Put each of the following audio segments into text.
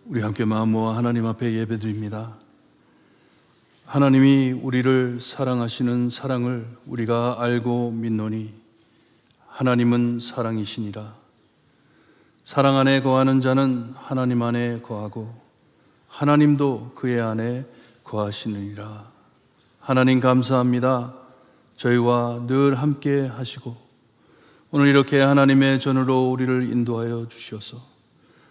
우리 함께 마음 모아 하나님 앞에 예배드립니다. 하나님이 우리를 사랑하시는 사랑을 우리가 알고 믿노니 하나님은 사랑이시니라. 사랑 안에 거하는 자는 하나님 안에 거하고 하나님도 그의 안에 거하시느니라. 하나님 감사합니다. 저희와 늘 함께 하시고 오늘 이렇게 하나님의 전으로 우리를 인도하여 주셔서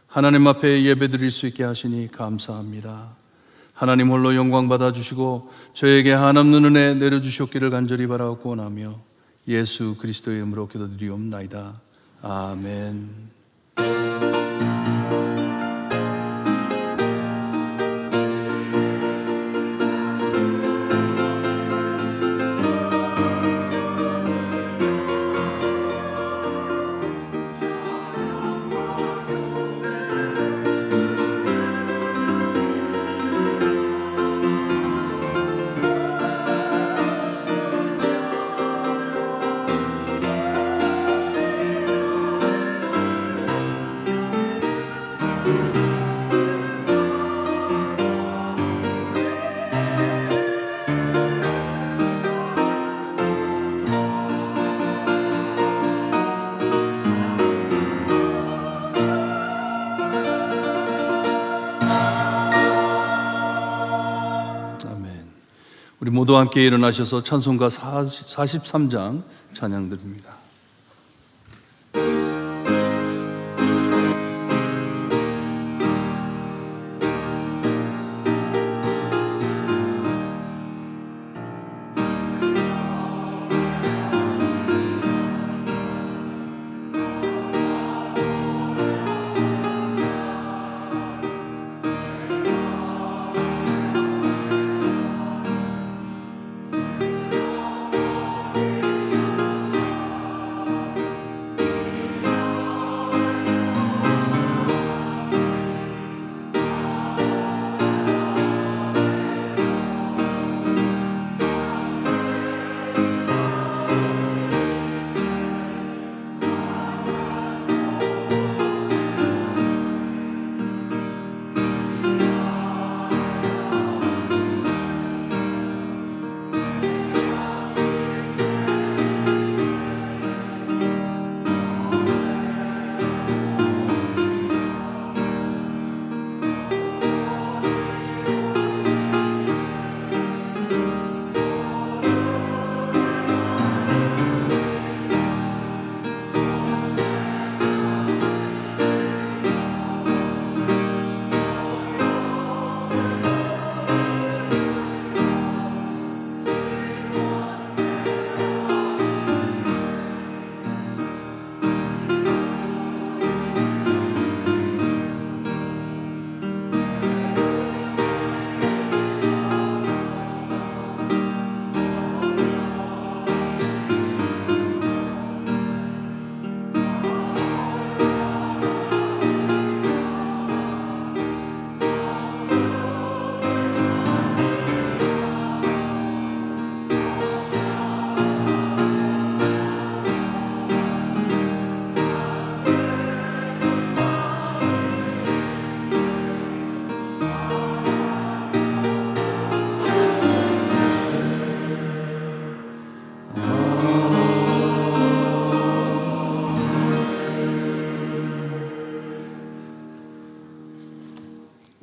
하나님 앞에 예배드릴 수 있게 하시니 감사합니다. 하나님 홀로 영광 받아주시고 저에게 한없는 은혜 내려주셨기를 간절히 바라고 원하며 예수 그리스도의 이름으로 기도드리옵나이다. 아멘. 우리 모두 함께 일어나셔서 찬송가 43장 찬양 드립니다.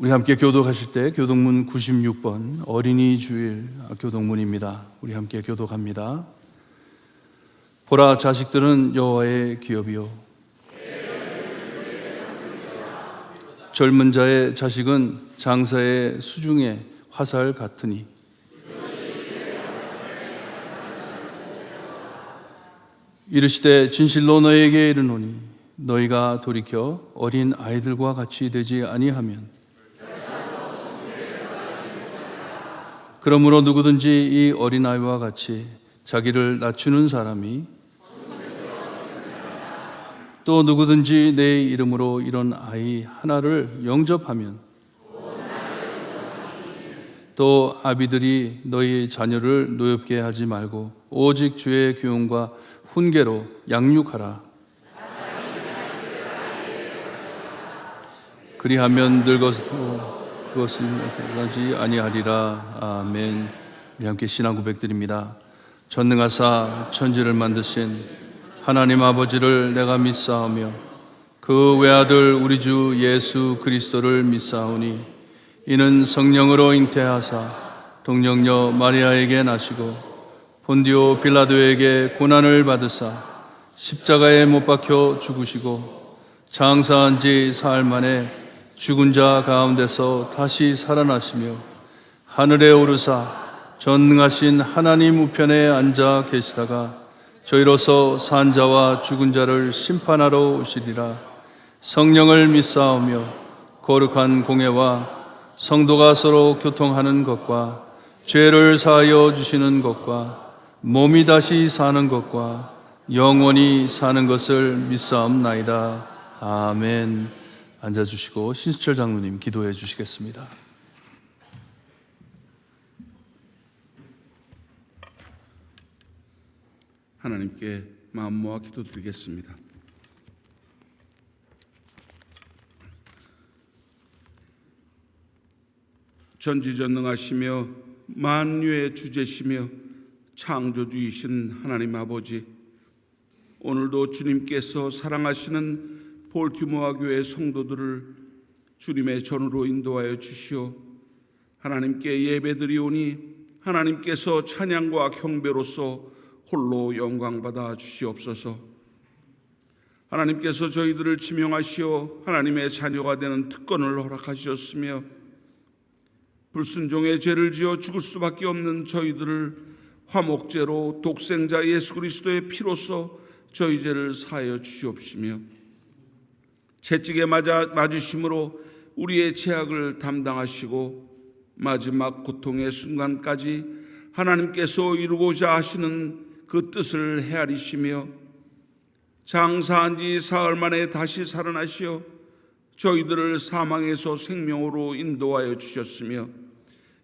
우리 함께 교독하실 때 교독문 96번 어린이 주일 교독문입니다. 우리 함께 교독합니다. 보라, 자식들은 여호와의 기업이요 젊은 자의 자식은 장사의 수중의 화살 같으니 이르시되 진실로 너에게 이르노니 너희가 돌이켜 어린 아이들과 같이 되지 아니하면 그러므로 누구든지 이 어린아이와 같이 자기를 낮추는 사람이 또 누구든지 내 이름으로 이런 아이 하나를 영접하면 또 아비들이 너희 자녀를 노엽게 하지 말고 오직 주의 교훈과 훈계로 양육하라. 그리하면 늙어서 그것은 하지 아니하리라. 아멘. 우리 함께 신앙 고백드립니다. 전능하사 천지를 만드신 하나님 아버지를 내가 믿사오며 그 외아들 우리 주 예수 그리스도를 믿사오니 이는 성령으로 잉태하사 동정녀 마리아에게 나시고 본디오 빌라도에게 고난을 받으사 십자가에 못 박혀 죽으시고 장사한 지 사흘 만에 죽은 자 가운데서 다시 살아나시며 하늘에 오르사 전능하신 하나님 우편에 앉아 계시다가 저희로서 산 자와 죽은 자를 심판하러 오시리라. 성령을 믿사오며 거룩한 공회와 성도가 서로 교통하는 것과 죄를 사하여 주시는 것과 몸이 다시 사는 것과 영원히 사는 것을 믿사옵나이다. 아멘. 앉아주시고 신수철 장로님 기도해 주시겠습니다. 하나님께 마음 모아 기도드리겠습니다. 전지전능하시며 만유의 주제시며 창조주이신 하나님 아버지, 오늘도 주님께서 사랑하시는 볼티모어 교회 성도들을 주님의 전으로 인도하여 주시오. 하나님께 예배드리오니 하나님께서 찬양과 경배로서 홀로 영광받아 주시옵소서. 하나님께서 저희들을 지명하시어 하나님의 자녀가 되는 특권을 허락하셨으며 불순종의 죄를 지어 죽을 수밖에 없는 저희들을 화목제로 독생자 예수 그리스도의 피로써 저희 죄를 사하여 주시옵시며 채찍에 맞으심으로 우리의 죄악을 담당하시고 마지막 고통의 순간까지 하나님께서 이루고자 하시는 그 뜻을 헤아리시며 장사한 지 사흘 만에 다시 살아나시어 저희들을 사망에서 생명으로 인도하여 주셨으며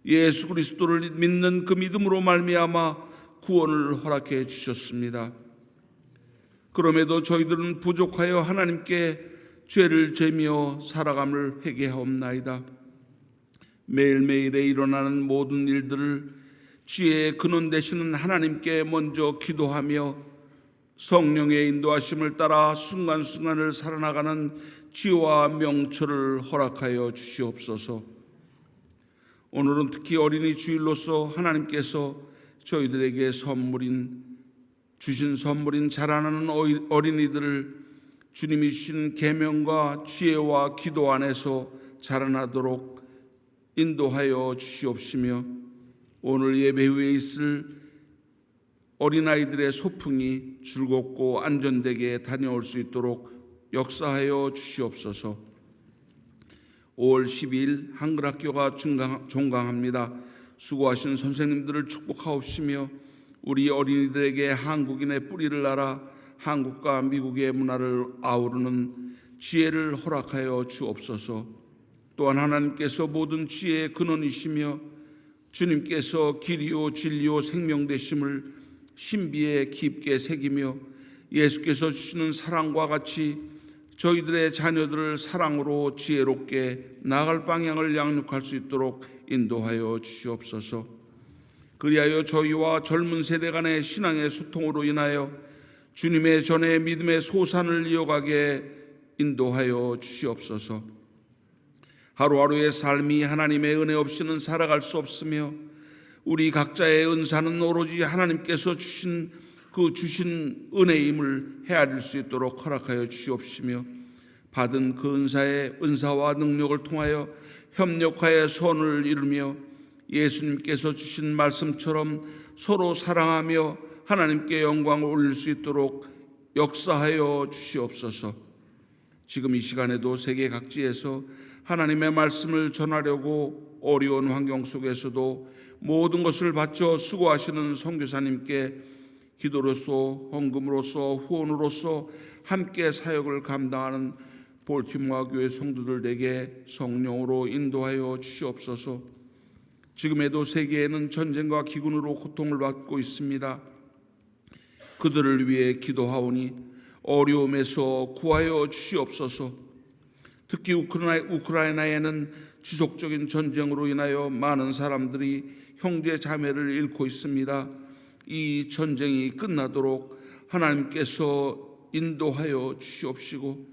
예수 그리스도를 믿는 그 믿음으로 말미암아 구원을 허락해 주셨습니다. 그럼에도 저희들은 부족하여 하나님께 죄를 재며 살아감을 회개하옵나이다. 매일매일에 일어나는 모든 일들을 지혜의 근원 되시는 하나님께 먼저 기도하며 성령의 인도하심을 따라 순간순간을 살아나가는 지혜와 명철을 허락하여 주시옵소서. 오늘은 특히 어린이 주일로서 하나님께서 저희들에게 주신 선물인 자라나는 어린이들을 주님이 주신 계명과 지혜와 기도 안에서 자라나도록 인도하여 주시옵시며 오늘 예배 후에 있을 어린아이들의 소풍이 즐겁고 안전되게 다녀올 수 있도록 역사하여 주시옵소서. 5월 12일 한글학교가 종강합니다. 수고하신 선생님들을 축복하옵시며 우리 어린이들에게 한국인의 뿌리를 알아 한국과 미국의 문화를 아우르는 지혜를 허락하여 주옵소서. 또한 하나님께서 모든 지혜의 근원이시며 주님께서 길이요 진리요 생명 되심을 신비에 깊게 새기며 예수께서 주시는 사랑과 같이 저희들의 자녀들을 사랑으로 지혜롭게 나아갈 방향을 양육할 수 있도록 인도하여 주시옵소서. 그리하여 저희와 젊은 세대 간의 신앙의 소통으로 인하여 주님의 전에 믿음의 소산을 이어가게 인도하여 주시옵소서. 하루하루의 삶이 하나님의 은혜 없이는 살아갈 수 없으며 우리 각자의 은사는 오로지 하나님께서 주신 은혜임을 헤아릴 수 있도록 허락하여 주시옵시며 받은 그 은사와 능력을 통하여 협력하여 선을 이루며 예수님께서 주신 말씀처럼 서로 사랑하며 하나님께 영광을 올릴 수 있도록 역사하여 주시옵소서. 지금 이 시간에도 세계 각지에서 하나님의 말씀을 전하려고 어려운 환경 속에서도 모든 것을 바쳐 수고하시는 선교사님께 기도로서 헌금으로서 후원으로서 함께 사역을 감당하는 볼티모어 교회 성도들에게 성령으로 인도하여 주시옵소서. 지금에도 세계에는 전쟁과 기근으로 고통을 받고 있습니다. 그들을 위해 기도하오니 어려움에서 구하여 주시옵소서. 특히 우크라이나에는 지속적인 전쟁으로 인하여 많은 사람들이 형제 자매를 잃고 있습니다. 이 전쟁이 끝나도록 하나님께서 인도하여 주시옵시고,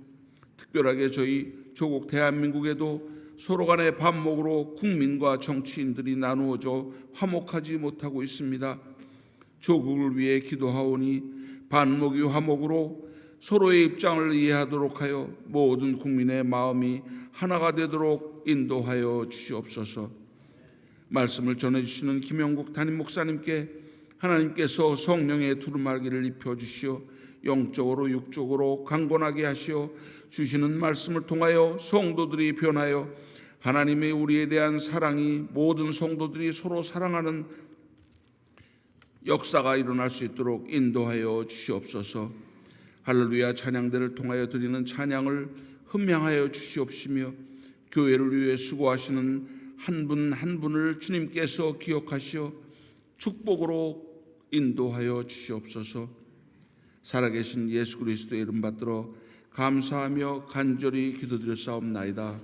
특별하게 저희 조국 대한민국에도 서로 간의 반목으로 국민과 정치인들이 나누어져 화목하지 못하고 있습니다. 조국을 위해 기도하오니 반목이 화목으로 서로의 입장을 이해하도록 하여 모든 국민의 마음이 하나가 되도록 인도하여 주시옵소서. 말씀을 전해주시는 김영국 담임 목사님께 하나님께서 성령의 두루마기를 입혀주시어 영적으로 육적으로 강건하게 하시어 주시는 말씀을 통하여 성도들이 변하여 하나님의 우리에 대한 사랑이 모든 성도들이 서로 사랑하는 역사가 일어날 수 있도록 인도하여 주시옵소서. 할렐루야 찬양대를 통하여 드리는 찬양을 흠양하여 주시옵시며, 교회를 위해 수고하시는 한 분 한 분을 주님께서 기억하시어 축복으로 인도하여 주시옵소서. 살아계신 예수 그리스도의 이름 받들어 감사하며 간절히 기도드렸사옵나이다.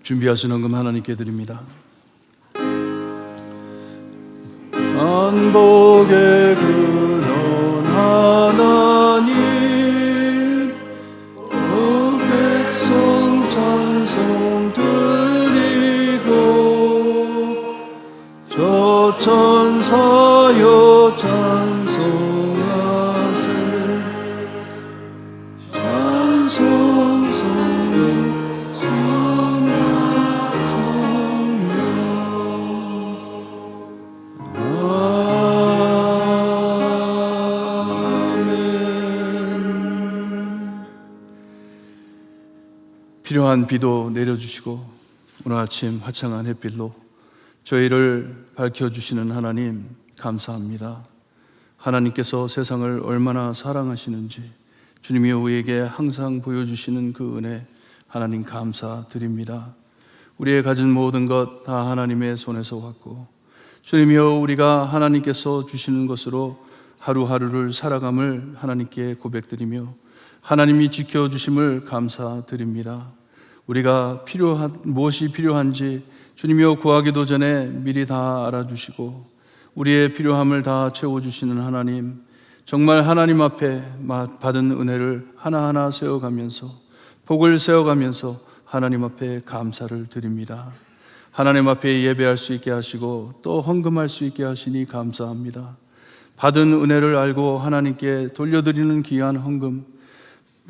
준비하신 헌금 하나님께 드립니다. 만복의 근원 하나님, 백성 찬송 드리고 저 천사여 찬송하세. 찬송 성령 필요한 비도 내려주시고 오늘 아침 화창한 햇빛로 저희를 밝혀주시는 하나님 감사합니다. 하나님께서 세상을 얼마나 사랑하시는지 주님이 우리에게 항상 보여주시는 그 은혜 하나님 감사드립니다. 우리의 가진 모든 것 다 하나님의 손에서 왔고, 주님이여 우리가 하나님께서 주시는 것으로 하루하루를 살아감을 하나님께 고백드리며 하나님이 지켜주심을 감사드립니다. 우리가 무엇이 필요한지 주님이여 구하기도 전에 미리 다 알아주시고 우리의 필요함을 다 채워주시는 하나님, 정말 하나님 앞에 받은 은혜를 하나하나 세워가면서 복을 세워가면서 하나님 앞에 감사를 드립니다. 하나님 앞에 예배할 수 있게 하시고 또 헌금할 수 있게 하시니 감사합니다. 받은 은혜를 알고 하나님께 돌려드리는 귀한 헌금,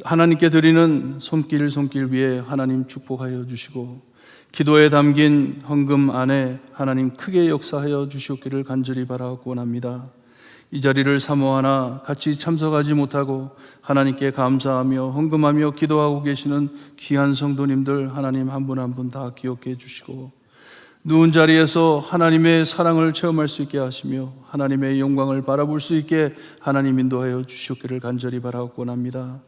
하나님께 드리는 손길 위에 하나님 축복하여 주시고 기도에 담긴 헌금 안에 하나님 크게 역사하여 주시옵기를 간절히 바라고 원합니다. 이 자리를 사모하나 같이 참석하지 못하고 하나님께 감사하며 헌금하며 기도하고 계시는 귀한 성도님들 하나님 한 분 한 분 다 기억해 주시고 누운 자리에서 하나님의 사랑을 체험할 수 있게 하시며 하나님의 영광을 바라볼 수 있게 하나님 인도하여 주시옵기를 간절히 바라고 원합니다.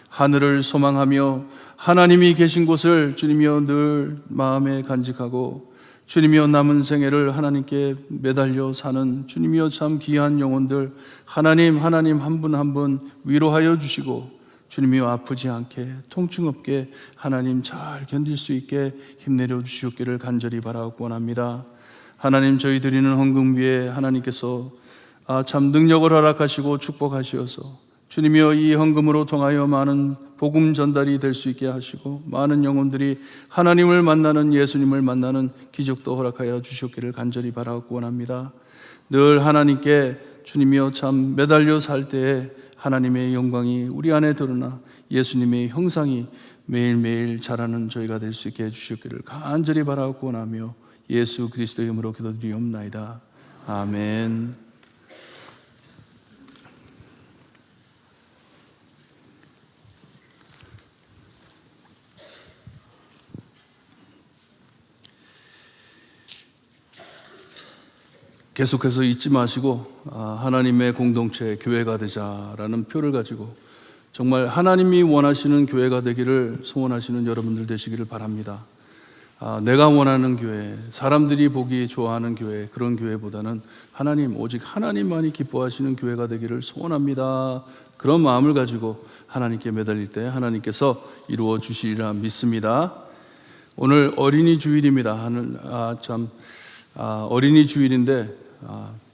하늘을 소망하며 하나님이 계신 곳을 주님이여 늘 마음에 간직하고 주님이여 남은 생애를 하나님께 매달려 사는 주님이여 참 귀한 영혼들 하나님 한 분 한 분 위로하여 주시고 주님이여 아프지 않게 통증 없게 하나님 잘 견딜 수 있게 힘내려 주시옵기를 간절히 바라고 원합니다. 하나님 저희 드리는 헌금 위에 하나님께서 참 능력을 허락하시고 축복하시어서 주님이여 이 헌금으로 통하여 많은 복음 전달이 될 수 있게 하시고 많은 영혼들이 하나님을 만나는 예수님을 만나는 기적도 허락하여 주시옵기를 간절히 바라고 원합니다. 늘 하나님께 주님이여 참 매달려 살 때에 하나님의 영광이 우리 안에 드러나 예수님의 형상이 매일매일 자라는 저희가 될 수 있게 해주시기를 간절히 바라고 원하며 예수 그리스도의 이름으로 기도드리옵나이다. 아멘. 계속해서 잊지 마시고 하나님의 공동체 교회가 되자라는 표를 가지고 정말 하나님이 원하시는 교회가 되기를 소원하시는 여러분들 되시기를 바랍니다. 내가 원하는 교회, 사람들이 보기 좋아하는 교회, 그런 교회보다는 하나님, 오직 하나님만이 기뻐하시는 교회가 되기를 소원합니다. 그런 마음을 가지고 하나님께 매달릴 때 하나님께서 이루어 주시리라 믿습니다. 오늘 어린이 주일입니다. 어린이 주일인데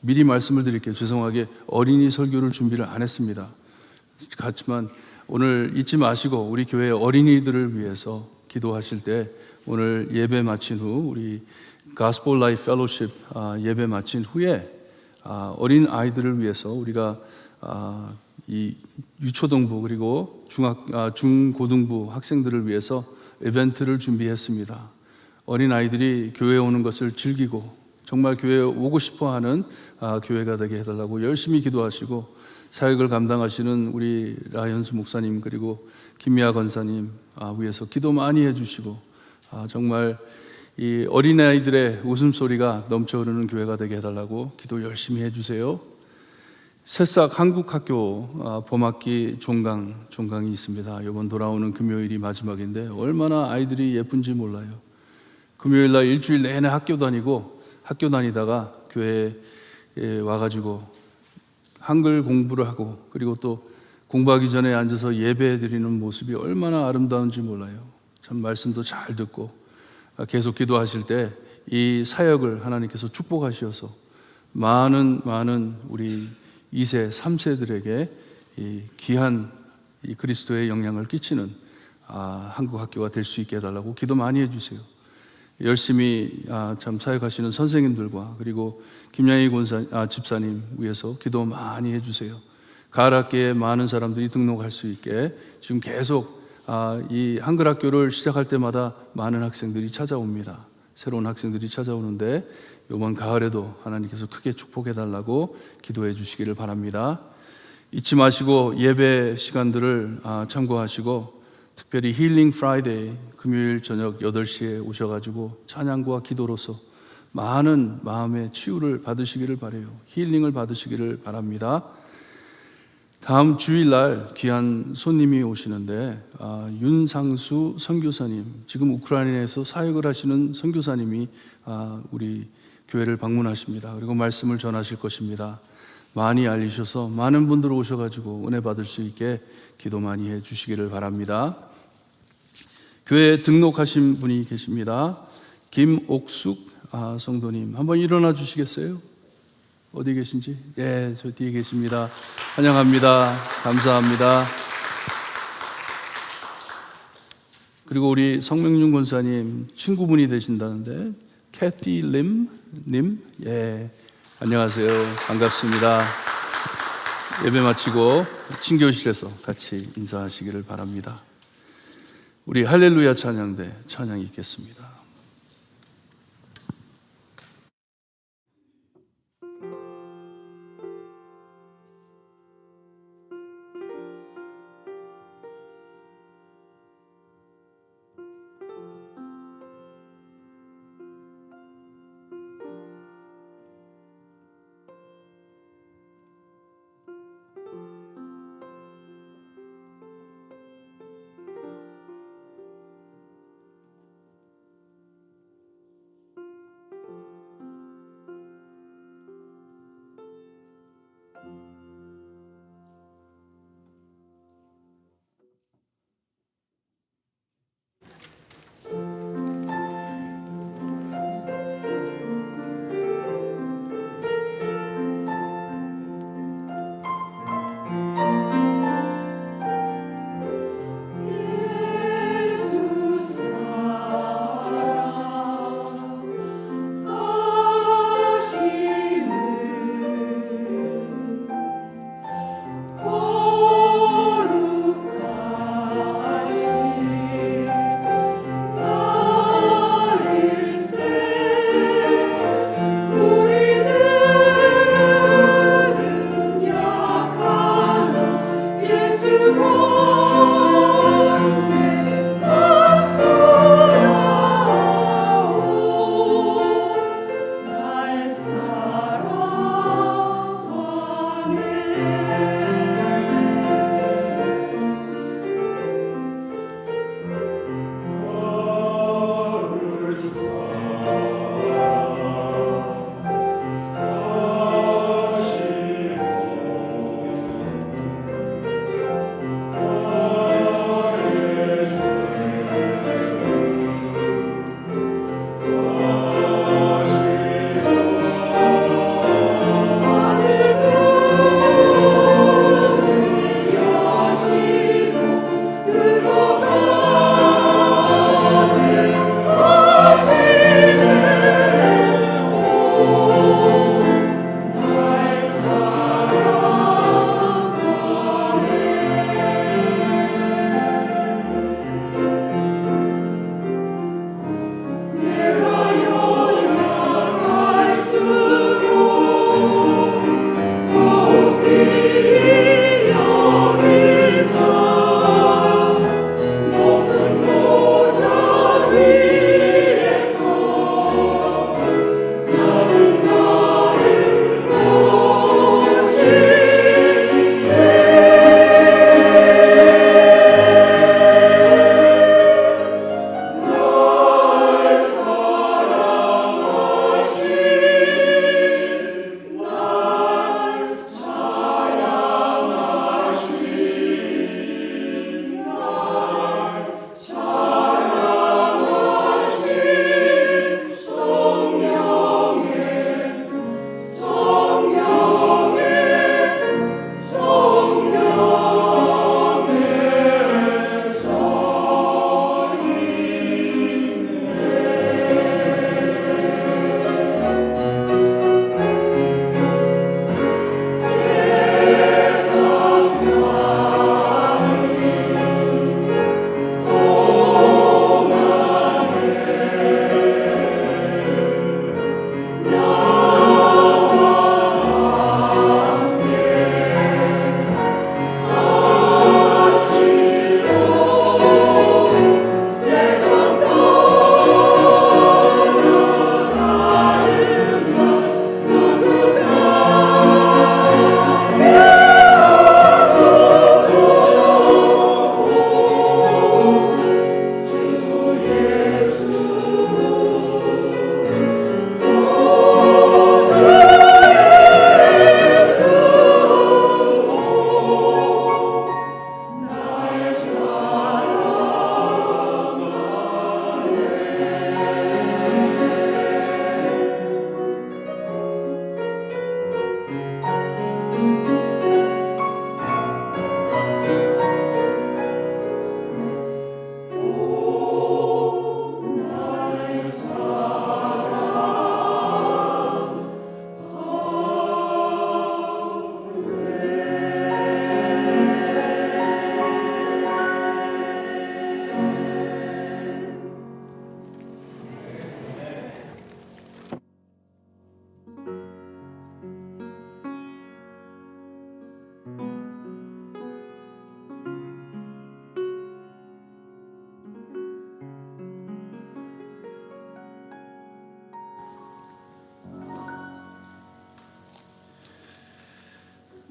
미리 말씀을 드릴게요. 죄송하게 어린이 설교를 준비를 안 했습니다. 그렇지만 오늘 잊지 마시고 우리 교회 어린이들을 위해서 기도하실 때 오늘 예배 마친 후 우리 Gospel Life Fellowship 예배 마친 후에 어린 아이들을 위해서 우리가 이 유초등부 그리고 중고등부 학생들을 위해서 이벤트를 준비했습니다. 어린 아이들이 교회에 오는 것을 즐기고 정말 교회에 오고 싶어하는 교회가 되게 해달라고 열심히 기도하시고 사역을 감당하시는 우리 라이언스 목사님 그리고 김미아 권사님 위해서 기도 많이 해주시고 정말 이 어린아이들의 웃음소리가 넘쳐흐르는 교회가 되게 해달라고 기도 열심히 해주세요. 새싹 한국학교 봄학기 종강이 있습니다. 이번 돌아오는 금요일이 마지막인데 얼마나 아이들이 예쁜지 몰라요. 금요일날 일주일 내내 학교 다니다가 교회에 와가지고 한글 공부를 하고 그리고 또 공부하기 전에 앉아서 예배 드리는 모습이 얼마나 아름다운지 몰라요. 참 말씀도 잘 듣고 계속 기도하실 때 이 사역을 하나님께서 축복하셔서 많은 우리 2세, 3세들에게 이 귀한 이 그리스도의 영향을 끼치는 한국 학교가 될 수 있게 해달라고 기도 많이 해주세요. 열심히 참 사역하시는 선생님들과 그리고 김양희 집사님 위해서 기도 많이 해주세요. 가을 학기에 많은 사람들이 등록할 수 있게 지금 계속 이 한글 학교를 시작할 때마다 많은 학생들이 찾아옵니다. 새로운 학생들이 찾아오는데 이번 가을에도 하나님께서 크게 축복해 달라고 기도해 주시기를 바랍니다. 잊지 마시고 예배 시간들을 참고하시고 특별히 힐링 프라이데이 금요일 저녁 8시에 오셔가지고 찬양과 기도로서 많은 마음의 치유를 받으시기를 바라요. 힐링을 받으시기를 바랍니다. 다음 주일날 귀한 손님이 오시는데 윤상수 선교사님, 지금 우크라이나에서 사역을 하시는 선교사님이 우리 교회를 방문하십니다. 그리고 말씀을 전하실 것입니다. 많이 알리셔서 많은 분들 오셔가지고 은혜 받을 수 있게 기도 많이 해주시기를 바랍니다. 교회에 등록하신 분이 계십니다. 김옥숙 성도님, 한번 일어나 주시겠어요? 어디 계신지? 예, 저 뒤에 계십니다. 환영합니다. 감사합니다. 그리고 우리 성명준 권사님 친구분이 되신다는데 캐티 님, 예, 안녕하세요. 반갑습니다. 예배 마치고 친교실에서 같이 인사하시기를 바랍니다. 우리 할렐루야 찬양대 찬양이 있겠습니다.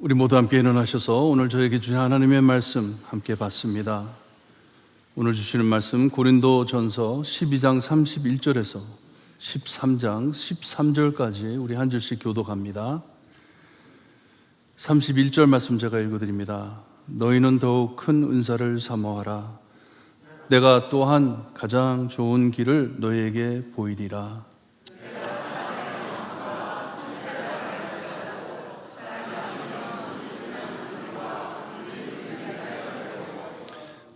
우리 모두 함께 일어나셔서 오늘 저에게 주신 하나님의 말씀 함께 받습니다. 오늘 주시는 말씀 고린도전서 12장 31절에서 13장 13절까지 우리 한 절씩 교독합니다. 31절 말씀 제가 읽어드립니다. 너희는 더욱 큰 은사를 사모하라. 내가 또한 가장 좋은 길을 너희에게 보이리라.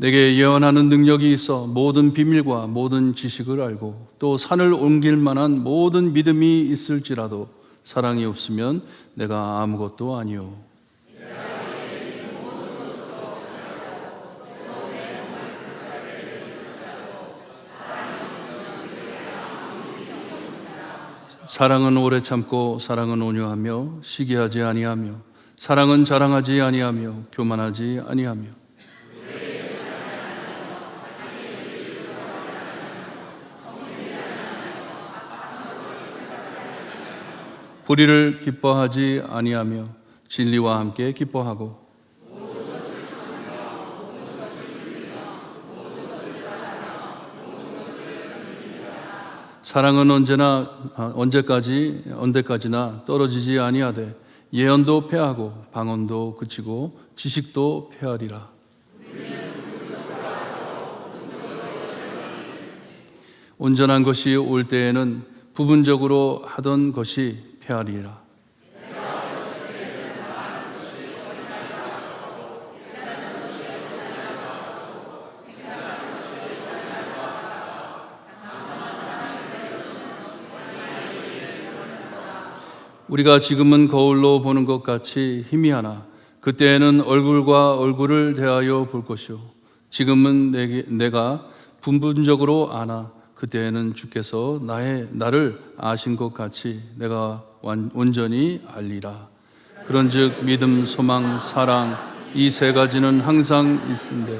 내게 예언하는 능력이 있어 모든 비밀과 모든 지식을 알고 또 산을 옮길 만한 모든 믿음이 있을지라도 사랑이 없으면 내가 아무것도 아니요. 사랑은 오래 참고 사랑은 온유하며 시기하지 아니하며 사랑은 자랑하지 아니하며 교만하지 아니하며 불의를 기뻐하지 아니하며 진리와 함께 기뻐하고 사랑은 언제까지나 떨어지지 아니하되 예언도 패하고 방언도 그치고 지식도 패하리라. 온전한 것이 올 때에는 부분적으로 하던 것이 패하리라. 우리가 지금은 거울로 보는 것 같이 희미하나 그때에는 얼굴과 얼굴을 대하여 볼 것이요 지금은 내가 분분적으로 아나 그때에는 주께서 나를 아신 것 같이 내가 온전히 알리라. 그런즉 믿음, 소망, 사랑 이 세 가지는 항상 있는데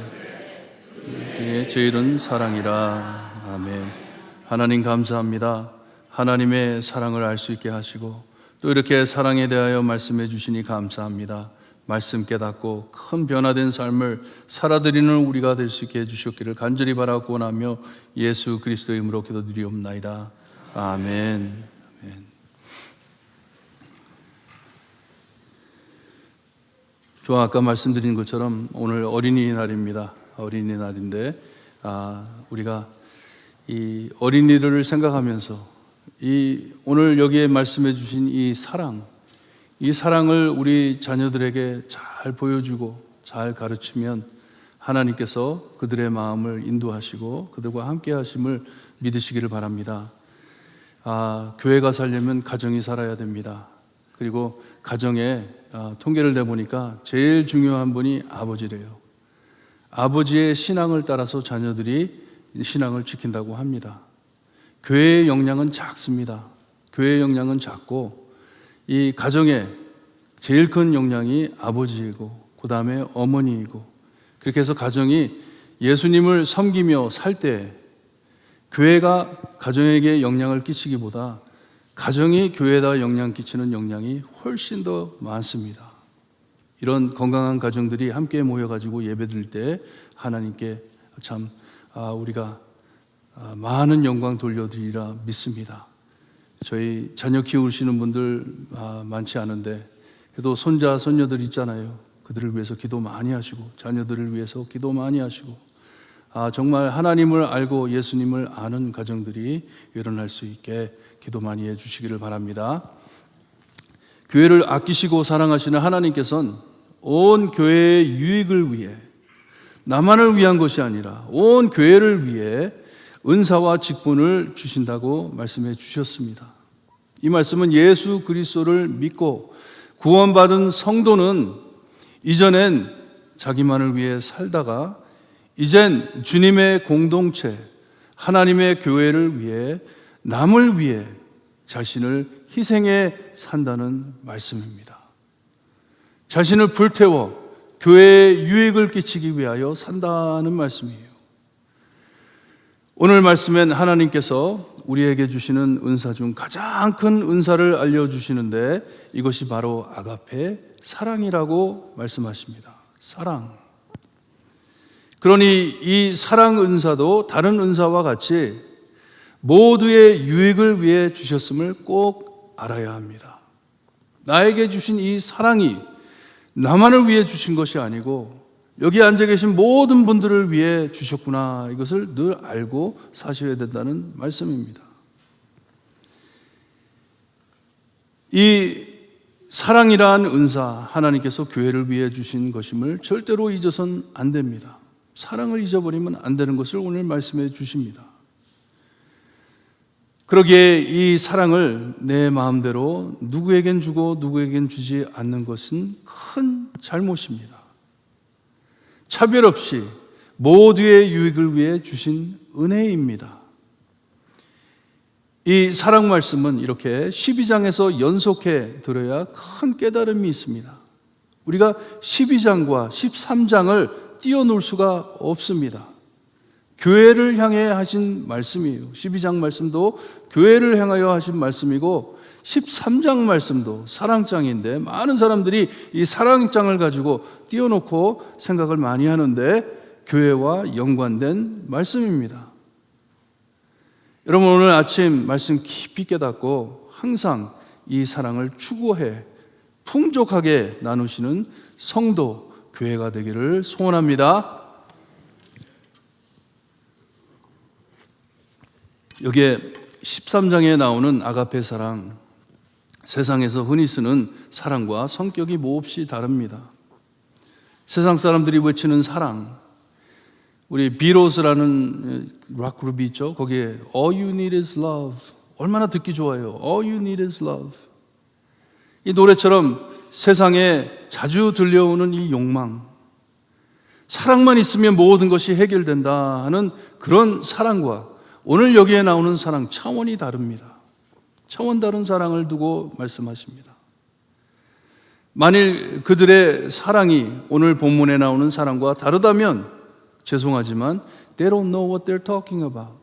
제일은 사랑이라. 아멘. 하나님 감사합니다. 하나님의 사랑을 알 수 있게 하시고 또 이렇게 사랑에 대하여 말씀해 주시니 감사합니다. 말씀 깨닫고 큰 변화된 삶을 살아드리는 우리가 될 수 있게 해주셨기를 간절히 바라고 원하며 예수 그리스도의 이름으로 기도드리옵나이다. 아멘. 아멘. 아까 말씀드린 것처럼 오늘 어린이날입니다. 어린이날인데 우리가 이 어린이들을 생각하면서 오늘 여기에 말씀해 주신 이 사랑을 우리 자녀들에게 잘 보여주고 잘 가르치면 하나님께서 그들의 마음을 인도하시고 그들과 함께 하심을 믿으시기를 바랍니다. 교회가 살려면 가정이 살아야 됩니다. 그리고 가정에 통계를 내보니까 제일 중요한 분이 아버지래요. 아버지의 신앙을 따라서 자녀들이 신앙을 지킨다고 합니다. 교회의 역량은 작습니다. 교회의 역량은 작고 이 가정의 제일 큰 역량이 아버지이고 그 다음에 어머니이고 그렇게 해서 가정이 예수님을 섬기며 살 때 교회가 가정에게 영향을 끼치기보다 가정이 교회에다 영향 끼치는 영향이 훨씬 더 많습니다. 이런 건강한 가정들이 함께 모여가지고 예배드릴 때 하나님께 참 우리가 많은 영광 돌려드리리라 믿습니다. 저희 자녀 키우시는 분들 많지 않은데 그래도 손자, 손녀들 있잖아요. 그들을 위해서 기도 많이 하시고 자녀들을 위해서 기도 많이 하시고 정말 하나님을 알고 예수님을 아는 가정들이 일어날 수 있게 기도 많이 해주시기를 바랍니다. 교회를 아끼시고 사랑하시는 하나님께서는 온 교회의 유익을 위해 나만을 위한 것이 아니라 온 교회를 위해 은사와 직분을 주신다고 말씀해 주셨습니다. 이 말씀은 예수 그리스도를 믿고 구원받은 성도는 이전엔 자기만을 위해 살다가 이젠 주님의 공동체, 하나님의 교회를 위해 남을 위해 자신을 희생해 산다는 말씀입니다. 자신을 불태워 교회에 유익을 끼치기 위하여 산다는 말씀이에요. 오늘 말씀엔 하나님께서 우리에게 주시는 은사 중 가장 큰 은사를 알려주시는데 이것이 바로 아가페 사랑이라고 말씀하십니다. 사랑. 그러니 이 사랑 은사도 다른 은사와 같이 모두의 유익을 위해 주셨음을 꼭 알아야 합니다. 나에게 주신 이 사랑이 나만을 위해 주신 것이 아니고 여기 앉아 계신 모든 분들을 위해 주셨구나, 이것을 늘 알고 사셔야 된다는 말씀입니다. 이 사랑이라는 은사, 하나님께서 교회를 위해 주신 것임을 절대로 잊어서는 안 됩니다. 사랑을 잊어버리면 안 되는 것을 오늘 말씀해 주십니다. 그러기에 이 사랑을 내 마음대로 누구에겐 주고 누구에겐 주지 않는 것은 큰 잘못입니다. 차별 없이 모두의 유익을 위해 주신 은혜입니다. 이 사랑 말씀은 이렇게 12장에서 연속해 들어야 큰 깨달음이 있습니다. 우리가 12장과 13장을 띄워놓을 수가 없습니다. 교회를 향해 하신 말씀이에요. 12장 말씀도 교회를 향하여 하신 말씀이고 13장 말씀도 사랑장인데 많은 사람들이 이 사랑장을 가지고 띄워놓고 생각을 많이 하는데 교회와 연관된 말씀입니다. 여러분, 오늘 아침 말씀 깊이 깨닫고 항상 이 사랑을 추구해 풍족하게 나누시는 성도 교회가 되기를 소원합니다. 여기에 13장에 나오는 아가페 사랑, 세상에서 흔히 쓰는 사랑과 성격이 몹시 다릅니다. 세상 사람들이 외치는 사랑, 우리 비로스라는 락 그룹이 있죠. 거기에 All you need is love, 얼마나 듣기 좋아요. All you need is love. 이 노래처럼 세상에 자주 들려오는 이 욕망, 사랑만 있으면 모든 것이 해결된다 하는 그런 사랑과 오늘 여기에 나오는 사랑, 차원이 다릅니다. 차원 다른 사랑을 두고 말씀하십니다. 만일 그들의 사랑이 오늘 본문에 나오는 사랑과 다르다면 죄송하지만 They don't know what they're talking about.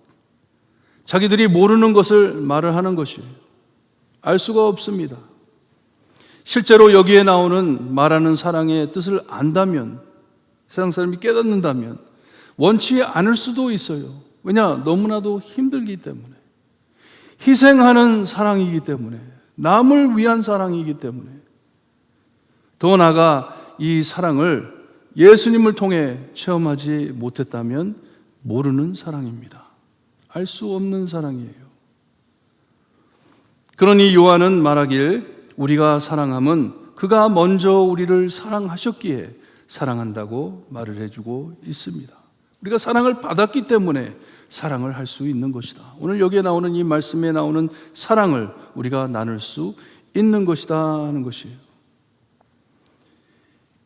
자기들이 모르는 것을 말을 하는 것이에요. 알 수가 없습니다. 실제로 여기에 나오는 말하는 사랑의 뜻을 안다면, 세상 사람이 깨닫는다면 원치 않을 수도 있어요. 왜냐? 너무나도 힘들기 때문에, 희생하는 사랑이기 때문에, 남을 위한 사랑이기 때문에, 더 나아가 이 사랑을 예수님을 통해 체험하지 못했다면 모르는 사랑입니다. 알 수 없는 사랑이에요. 그러니 요한은 말하길 우리가 사랑함은 그가 먼저 우리를 사랑하셨기에 사랑한다고 말을 해주고 있습니다. 우리가 사랑을 받았기 때문에 사랑을 할 수 있는 것이다. 오늘 여기에 나오는 이 말씀에 나오는 사랑을 우리가 나눌 수 있는 것이다 하는 것이에요.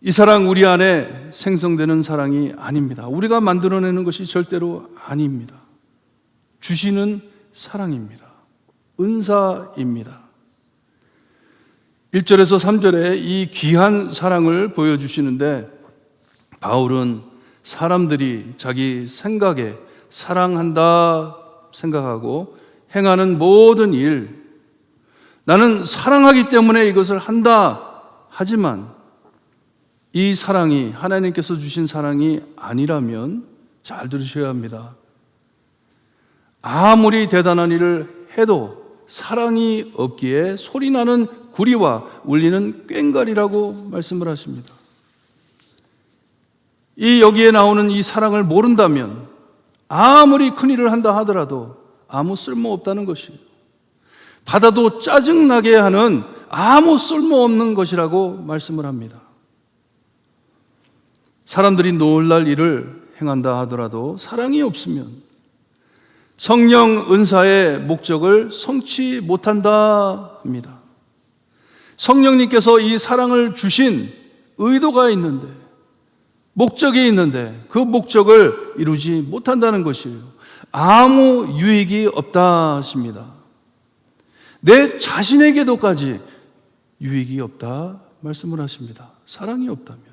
이 사랑 우리 안에 생성되는 사랑이 아닙니다. 우리가 만들어내는 것이 절대로 아닙니다. 주시는 사랑입니다. 은사입니다. 1절에서 3절에 이 귀한 사랑을 보여주시는데 바울은 사람들이 자기 생각에 사랑한다 생각하고 행하는 모든 일, 나는 사랑하기 때문에 이것을 한다 하지만 이 사랑이 하나님께서 주신 사랑이 아니라면 잘 들으셔야 합니다. 아무리 대단한 일을 해도 사랑이 없기에 소리나는 구리와 울리는 꽹과리라고 말씀을 하십니다. 이 여기에 나오는 이 사랑을 모른다면 아무리 큰 일을 한다 하더라도 아무 쓸모없다는 것이에요. 받아도 짜증나게 하는 아무 쓸모없는 것이라고 말씀을 합니다. 사람들이 놀랄 일을 행한다 하더라도 사랑이 없으면 성령 은사의 목적을 성취 못한다 합니다. 성령님께서 이 사랑을 주신 의도가 있는데, 목적이 있는데 그 목적을 이루지 못한다는 것이에요. 아무 유익이 없다 하십니다. 내 자신에게도까지 유익이 없다 말씀을 하십니다. 사랑이 없다면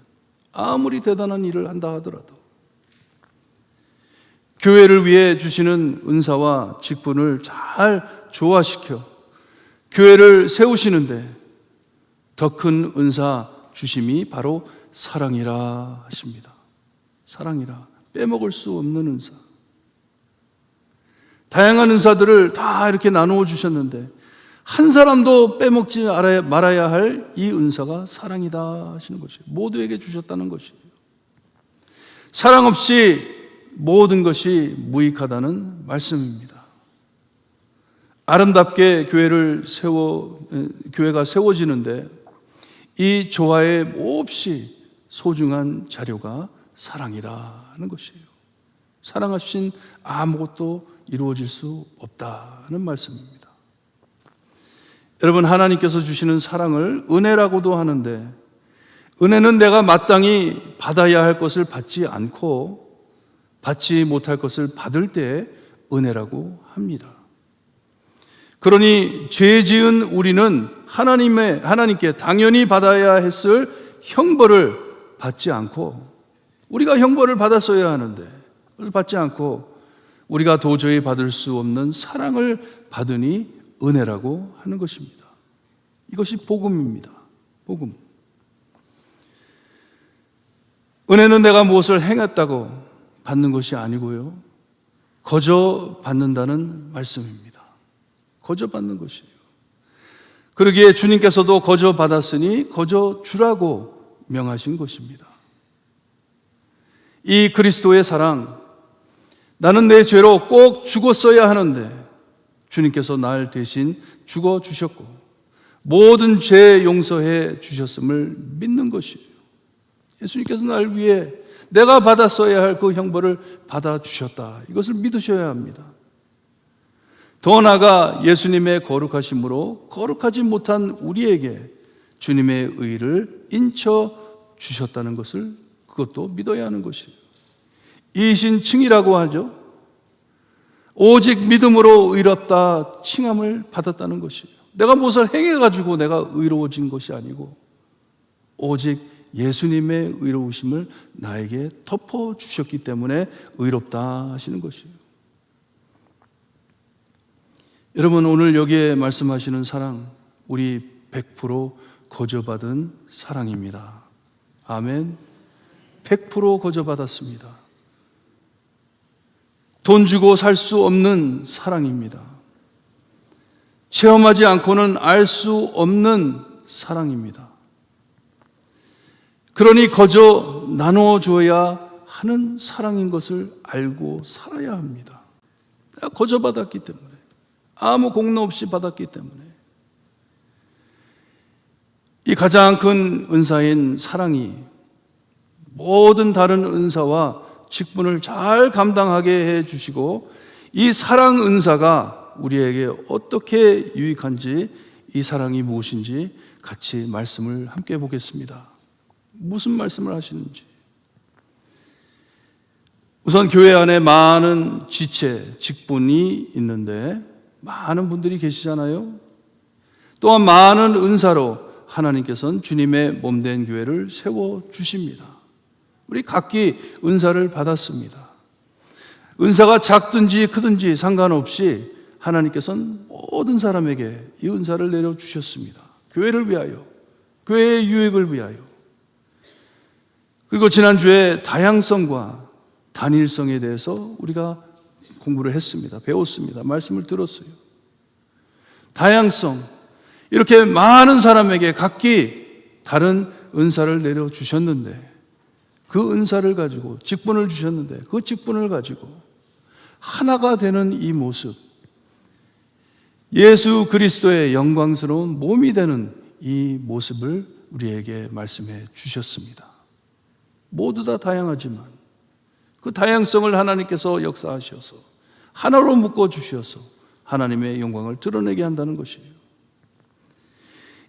아무리 대단한 일을 한다 하더라도. 교회를 위해 주시는 은사와 직분을 잘 조화시켜 교회를 세우시는데 더 큰 은사 주심이 바로 사랑이라 하십니다. 사랑이라. 빼먹을 수 없는 은사. 다양한 은사들을 다 이렇게 나누어 주셨는데 한 사람도 빼먹지 말아야 할 이 은사가 사랑이다 하시는 것이에요. 모두에게 주셨다는 것이에요. 사랑 없이 모든 것이 무익하다는 말씀입니다. 아름답게 교회가 세워지는데 이 조화의 몹시 소중한 자료가 사랑이라는 것이에요. 사랑 없인 아무것도 이루어질 수 없다는 말씀입니다. 여러분, 하나님께서 주시는 사랑을 은혜라고도 하는데 은혜는 내가 마땅히 받아야 할 것을 받지 않고 받지 못할 것을 받을 때 은혜라고 합니다. 그러니 죄 지은 우리는 하나님께 당연히 받아야 했을 형벌을 받지 않고 우리가 형벌을 받았어야 하는데 그걸 받지 않고 우리가 도저히 받을 수 없는 사랑을 받으니 은혜라고 하는 것입니다. 이것이 복음입니다. 복음. 은혜는 내가 무엇을 행했다고 받는 것이 아니고요. 거저 받는다는 말씀입니다. 거저 받는 것이에요. 그러기에 주님께서도 거저 받았으니 거저 주라고 명하신 것입니다. 이 그리스도의 사랑, 나는 내 죄로 꼭 죽었어야 하는데 주님께서 날 대신 죽어 주셨고 모든 죄 용서해 주셨음을 믿는 것이에요. 예수님께서 날 위해 내가 받았어야 할 그 형벌을 받아주셨다. 이것을 믿으셔야 합니다. 더 나아가 예수님의 거룩하심으로 거룩하지 못한 우리에게 주님의 의를 인쳐 주셨다는 것을 그것도 믿어야 하는 것이에요. 이신칭이라고 하죠. 오직 믿음으로 의롭다 칭함을 받았다는 것이에요. 내가 무엇을 행해가지고 내가 의로워진 것이 아니고 오직 예수님의 의로우심을 나에게 덮어주셨기 때문에 의롭다 하시는 것이에요. 여러분, 오늘 여기에 말씀하시는 사랑, 우리 100% 거저받은 사랑입니다. 아멘. 100% 거저받았습니다. 돈 주고 살 수 없는 사랑입니다. 체험하지 않고는 알 수 없는 사랑입니다. 그러니 거저 나눠줘야 하는 사랑인 것을 알고 살아야 합니다. 내가 거저 받았기 때문에, 아무 공로 없이 받았기 때문에, 이 가장 큰 은사인 사랑이 모든 다른 은사와 직분을 잘 감당하게 해 주시고 이 사랑 은사가 우리에게 어떻게 유익한지, 이 사랑이 무엇인지 같이 말씀을 함께 보겠습니다. 무슨 말씀을 하시는지. 우선 교회 안에 많은 지체, 직분이 있는데 많은 분들이 계시잖아요. 또한 많은 은사로 하나님께서는 주님의 몸된 교회를 세워주십니다. 우리 각기 은사를 받았습니다. 은사가 작든지 크든지 상관없이 하나님께서는 모든 사람에게 이 은사를 내려주셨습니다. 교회를 위하여, 교회의 유익을 위하여. 그리고 지난주에 다양성과 단일성에 대해서 우리가 공부를 했습니다. 배웠습니다. 말씀을 들었어요. 다양성, 이렇게 많은 사람에게 각기 다른 은사를 내려주셨는데 그 은사를 가지고, 직분을 주셨는데 그 직분을 가지고 하나가 되는 이 모습, 예수 그리스도의 영광스러운 몸이 되는 이 모습을 우리에게 말씀해 주셨습니다. 모두 다 다양하지만 그 다양성을 하나님께서 역사하셔서 하나로 묶어 주셔서 하나님의 영광을 드러내게 한다는 것이에요.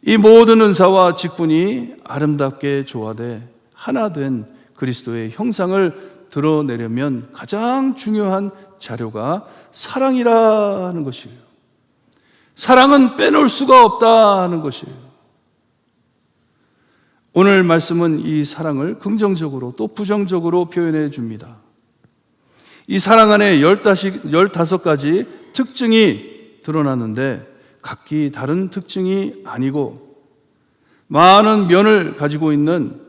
이 모든 은사와 직분이 아름답게 조화돼 하나 된 그리스도의 형상을 드러내려면 가장 중요한 자료가 사랑이라는 것이에요. 사랑은 빼놓을 수가 없다는 것이에요. 오늘 말씀은 이 사랑을 긍정적으로 또 부정적으로 표현해 줍니다. 이 사랑 안에 15가지 특징이 드러나는데 각기 다른 특징이 아니고 많은 면을 가지고 있는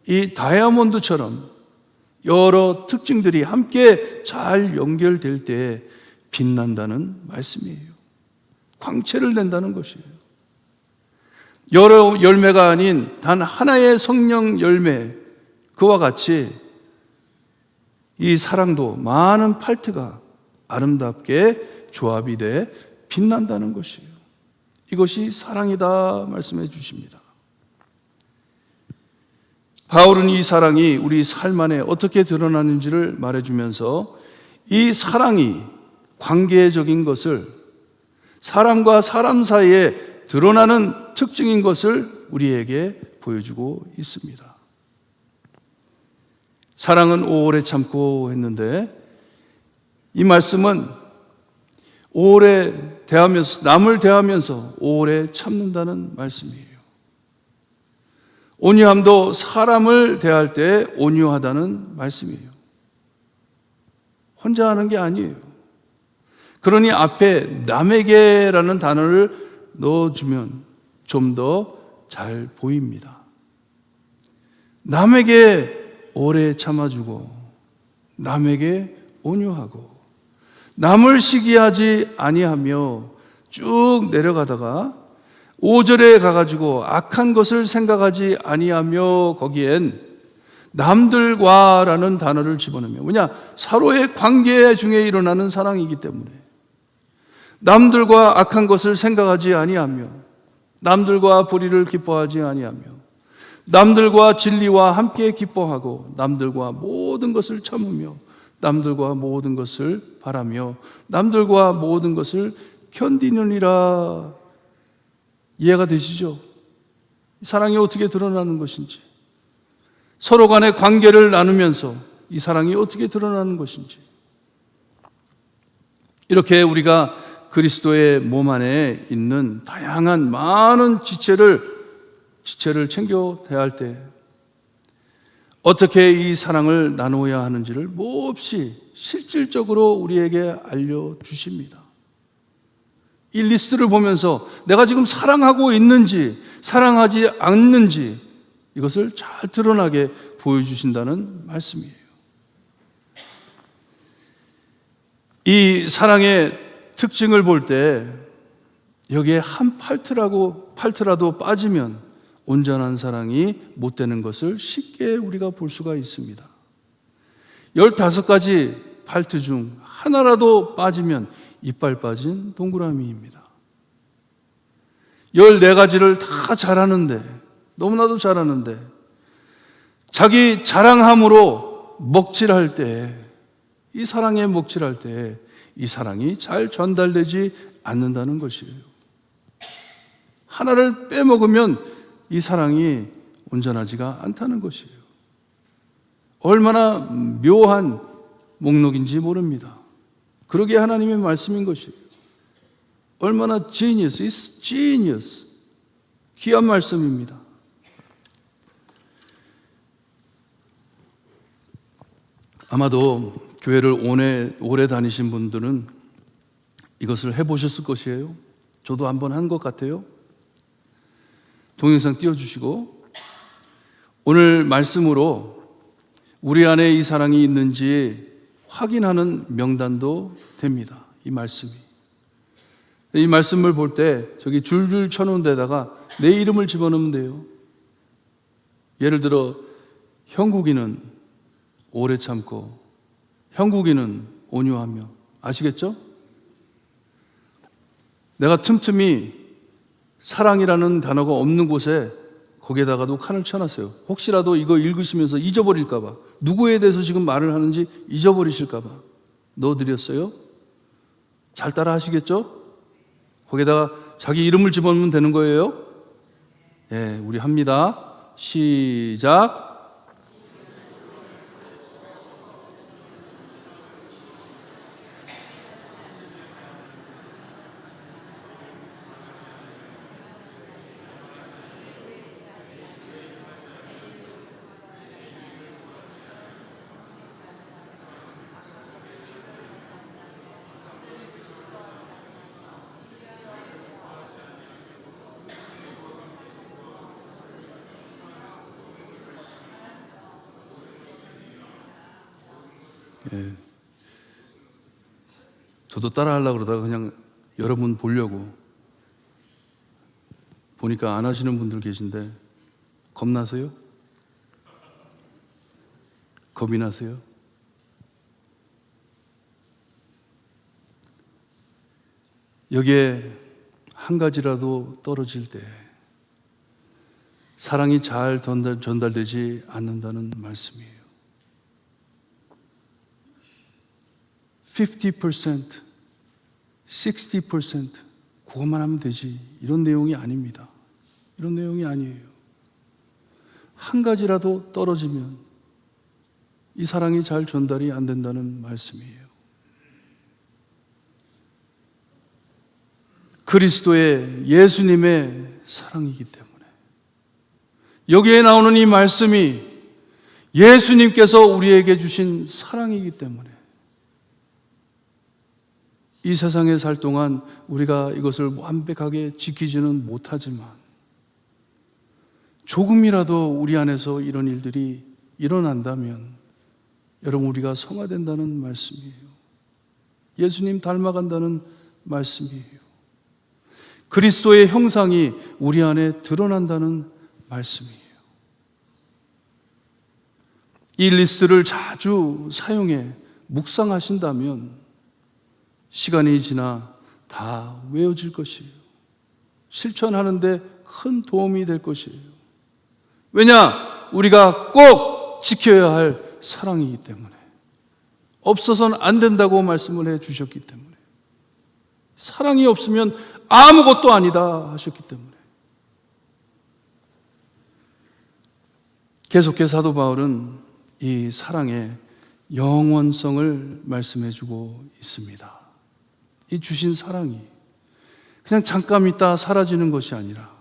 이 다이아몬드처럼 여러 특징들이 함께 잘 연결될 때 빛난다는 말씀이에요. 광채를 낸다는 것이에요. 여러 열매가 아닌 단 하나의 성령 열매, 그와 같이 이 사랑도 많은 팔트가 아름답게 조합이 돼 빛난다는 것이에요. 이것이 사랑이다 말씀해 주십니다. 바울은 이 사랑이 우리 삶 안에 어떻게 드러나는지를 말해주면서 이 사랑이 관계적인 것을, 사람과 사람 사이에 드러나는 특징인 것을 우리에게 보여주고 있습니다. 사랑은 오래 참고 했는데, 이 말씀은 오래 대하면서, 남을 대하면서 오래 참는다는 말씀이에요. 온유함도 사람을 대할 때 온유하다는 말씀이에요. 혼자 하는 게 아니에요. 그러니 앞에 남에게라는 단어를 넣어주면 좀 더 잘 보입니다. 남에게 오래 참아주고, 남에게 온유하고, 남을 시기하지 아니하며 쭉 내려가다가 5절에 가가지고 악한 것을 생각하지 아니하며, 거기엔 남들과라는 단어를 집어넣으면, 뭐냐, 서로의 관계 중에 일어나는 사랑이기 때문에 남들과 악한 것을 생각하지 아니하며, 남들과 불의를 기뻐하지 아니하며, 남들과 진리와 함께 기뻐하고, 남들과 모든 것을 참으며, 남들과 모든 것을 바라며, 남들과 모든 것을 견디느니라. 이해가 되시죠? 사랑이 어떻게 드러나는 것인지, 서로 간의 관계를 나누면서 이 사랑이 어떻게 드러나는 것인지, 이렇게 우리가 그리스도의 몸 안에 있는 다양한 많은 지체를 챙겨 대할 때 어떻게 이 사랑을 나누어야 하는지를 몹시 실질적으로 우리에게 알려주십니다. 이 리스트를 보면서 내가 지금 사랑하고 있는지 사랑하지 않는지 이것을 잘 드러나게 보여주신다는 말씀이에요. 이 사랑의 특징을 볼 때 여기에 한 팔트라도 빠지면 온전한 사랑이 못 되는 것을 쉽게 우리가 볼 수가 있습니다. 15가지 팔트 중 하나라도 빠지면 이빨 빠진 동그라미입니다. 14가지를 다 잘하는데, 너무나도 잘하는데, 자기 자랑함으로 먹칠할 때, 이 사랑에 먹칠할 때 이 사랑이 잘 전달되지 않는다는 것이에요. 하나를 빼먹으면 이 사랑이 온전하지가 않다는 것이에요. 얼마나 묘한 목록인지 모릅니다. 그러기에 하나님의 말씀인 것이에요. 얼마나 genius, it's genius. 귀한 말씀입니다. 아마도 교회를 오래 다니신 분들은 이것을 해보셨을 것이에요. 저도 한번 한 것 같아요. 동영상 띄워주시고, 오늘 말씀으로 우리 안에 이 사랑이 있는지 확인하는 명단도 됩니다. 이 말씀이. 이 말씀을 볼 때 저기 줄줄 쳐놓은 데다가 내 이름을 집어넣으면 돼요. 예를 들어 형국이는 오래 참고, 형국이는 온유하며. 아시겠죠? 내가 틈틈이 사랑이라는 단어가 없는 곳에 거기에다가도 칸을 쳐놨어요. 혹시라도 이거 읽으시면서 잊어버릴까봐, 누구에 대해서 지금 말을 하는지 잊어버리실까봐 넣어드렸어요. 잘 따라 하시겠죠? 거기에다가 자기 이름을 집어넣으면 되는 거예요. 예, 우리 합니다. 시작. 예. 저도 따라 하려고 그러다가 그냥 여러분 보려고 보니까 안 하시는 분들 계신데 겁나세요? 겁이 나세요? 여기에 한 가지라도 떨어질 때 사랑이 잘 전달되지 않는다는 말씀이에요. 50%, 60% 그것만 하면 되지. 이런 내용이 아닙니다. 이런 내용이 아니에요. 한 가지라도 떨어지면 이 사랑이 잘 전달이 안 된다는 말씀이에요. 그리스도의 예수님의 사랑이기 때문에 여기에 나오는 이 말씀이 예수님께서 우리에게 주신 사랑이기 때문에 이 세상에 살 동안 우리가 이것을 완벽하게 지키지는 못하지만 조금이라도 우리 안에서 이런 일들이 일어난다면 여러분 우리가 성화된다는 말씀이에요. 예수님 닮아간다는 말씀이에요. 그리스도의 형상이 우리 안에 드러난다는 말씀이에요. 이 리스트를 자주 사용해 묵상하신다면 시간이 지나 다 외워질 것이에요. 실천하는데 큰 도움이 될 것이에요. 왜냐? 우리가 꼭 지켜야 할 사랑이기 때문에 없어서는 안 된다고 말씀을 해 주셨기 때문에 사랑이 없으면 아무것도 아니다 하셨기 때문에 계속해서 사도 바울은 이 사랑의 영원성을 말씀해 주고 있습니다. 이 주신 사랑이 그냥 잠깐 있다 사라지는 것이 아니라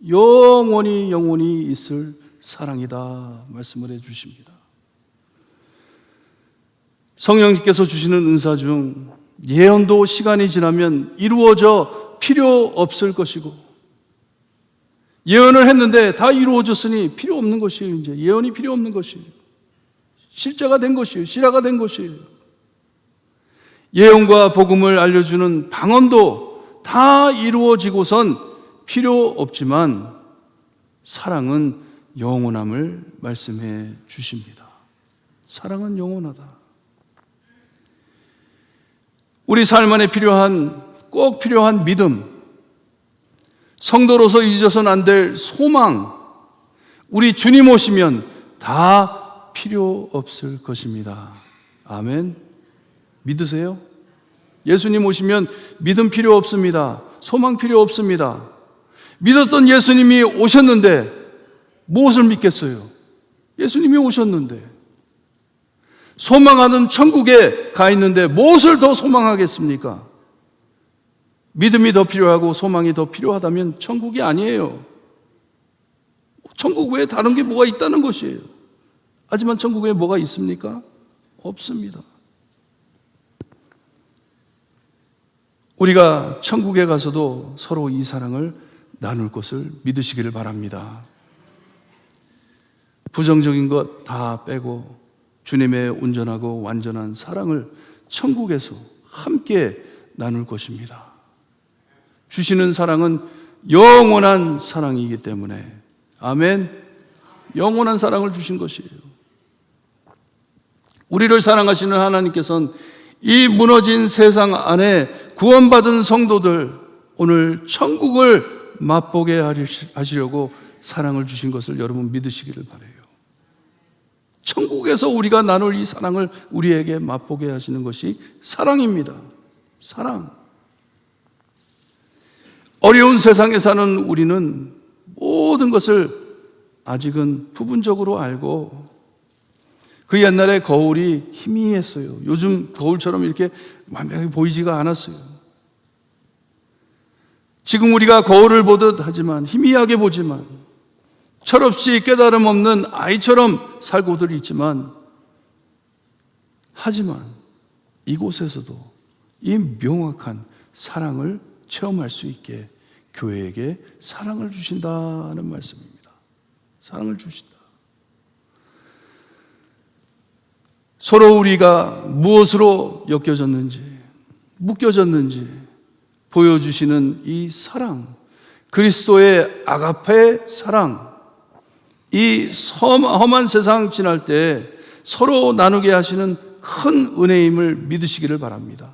영원히 있을 사랑이다 말씀을 해 주십니다. 성령님께서 주시는 은사 중 예언도 시간이 지나면 이루어져 필요 없을 것이고 예언을 했는데 다 이루어졌으니 필요 없는 것이에요. 이제 예언이 필요 없는 것이에요. 실제가 된 것이에요. 실화가 된 것이에요. 예언과 복음을 알려주는 방언도 다 이루어지고선 필요 없지만 사랑은 영원함을 말씀해 주십니다. 사랑은 영원하다. 우리 삶 안에 꼭 필요한 믿음, 성도로서 잊어서는 안 될 소망, 우리 주님 오시면 다 필요 없을 것입니다. 아멘. 믿으세요? 예수님 오시면 믿음 필요 없습니다. 소망 필요 없습니다. 믿었던 예수님이 오셨는데 무엇을 믿겠어요? 예수님이 오셨는데 소망하는 천국에 가 있는데 무엇을 더 소망하겠습니까? 믿음이 더 필요하고 소망이 더 필요하다면 천국이 아니에요. 천국 외에 다른 게 뭐가 있다는 것이에요. 하지만 천국에 뭐가 있습니까? 없습니다. 우리가 천국에 가서도 서로 이 사랑을 나눌 것을 믿으시기를 바랍니다. 부정적인 것 다 빼고 주님의 온전하고 완전한 사랑을 천국에서 함께 나눌 것입니다. 주시는 사랑은 영원한 사랑이기 때문에 아멘. 영원한 사랑을 주신 것이에요. 우리를 사랑하시는 하나님께서는 이 무너진 세상 안에 구원받은 성도들 오늘 천국을 맛보게 하시려고 사랑을 주신 것을 여러분 믿으시기를 바라요. 천국에서 우리가 나눌 이 사랑을 우리에게 맛보게 하시는 것이 사랑입니다. 사랑. 어려운 세상에 사는 우리는 모든 것을 아직은 부분적으로 알고 그 옛날에 거울이 희미했어요. 요즘 거울처럼 이렇게 완벽하게 보이지가 않았어요. 지금 우리가 거울을 보듯 하지만 희미하게 보지만 철없이 깨달음 없는 아이처럼 살고들 있지만 하지만 이곳에서도 이 명확한 사랑을 체험할 수 있게 교회에게 사랑을 주신다는 말씀입니다. 사랑을 주신다. 서로 우리가 무엇으로 엮여졌는지, 묶여졌는지 보여주시는 이 사랑, 그리스도의 아가페 사랑, 이 험한 세상 지날 때 서로 나누게 하시는 큰 은혜임을 믿으시기를 바랍니다.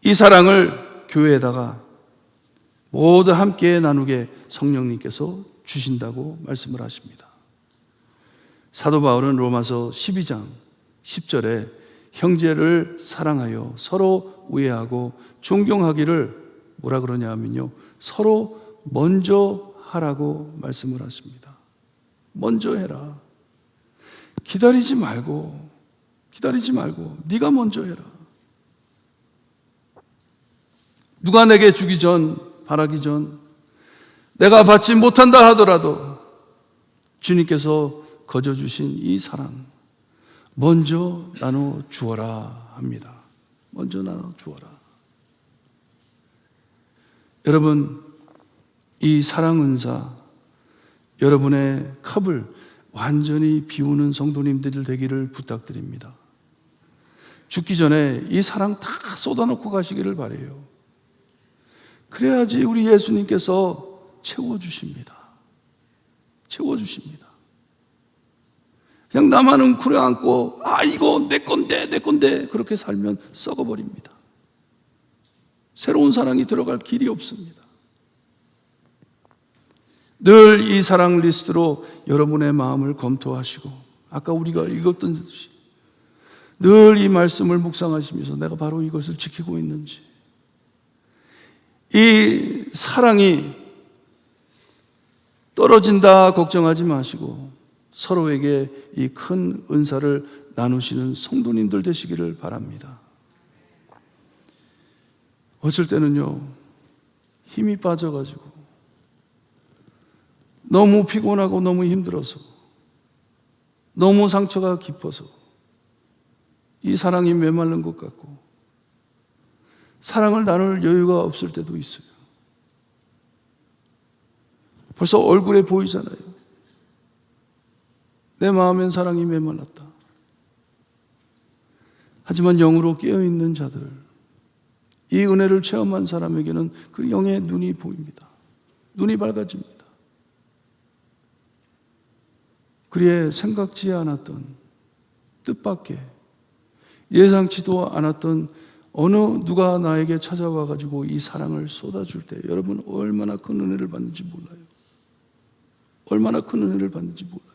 이 사랑을 교회에다가 모두 함께 나누게 성령님께서 주신다고 말씀을 하십니다. 사도 바울은 로마서 12장 10절에 형제를 사랑하여 서로 우애하고 존경하기를 뭐라 그러냐 하면요, 서로 먼저 하라고 말씀을 하십니다. 먼저 해라. 기다리지 말고 네가 먼저 해라. 누가 내게 주기 전, 바라기 전, 내가 받지 못한다 하더라도 주님께서 거저주신 이 사랑 먼저 나눠 주어라 합니다. 먼저 나눠 주어라. 여러분, 이 사랑 은사, 여러분의 컵을 완전히 비우는 성도님들 되기를 부탁드립니다. 죽기 전에 이 사랑 다 쏟아놓고 가시기를 바라요. 그래야지 우리 예수님께서 채워주십니다. 채워주십니다. 그냥 나만 웅크려 앉고 이거 내 건데 그렇게 살면 썩어버립니다. 새로운 사랑이 들어갈 길이 없습니다. 늘 이 사랑 리스트로 여러분의 마음을 검토하시고, 아까 우리가 읽었던 듯이 늘 이 말씀을 묵상하시면서 내가 바로 이것을 지키고 있는지, 이 사랑이 떨어진다 걱정하지 마시고 서로에게 이 큰 은사를 나누시는 성도님들 되시기를 바랍니다. 어쩔 때는요, 힘이 빠져가지고 너무 피곤하고 너무 힘들어서, 너무 상처가 깊어서 이 사랑이 메마른 것 같고 사랑을 나눌 여유가 없을 때도 있어요. 벌써 얼굴에 보이잖아요. 내 마음엔 사랑이 메말랐다. 하지만 영으로 깨어있는 자들, 이 은혜를 체험한 사람에게는 그 영의 눈이 보입니다. 눈이 밝아집니다. 그리에 생각지 않았던, 뜻밖의, 예상치도 않았던 어느 누가 나에게 찾아와가지고 이 사랑을 쏟아줄 때 여러분 얼마나 큰 은혜를 받는지 몰라요. 얼마나 큰 은혜를 받는지 몰라요.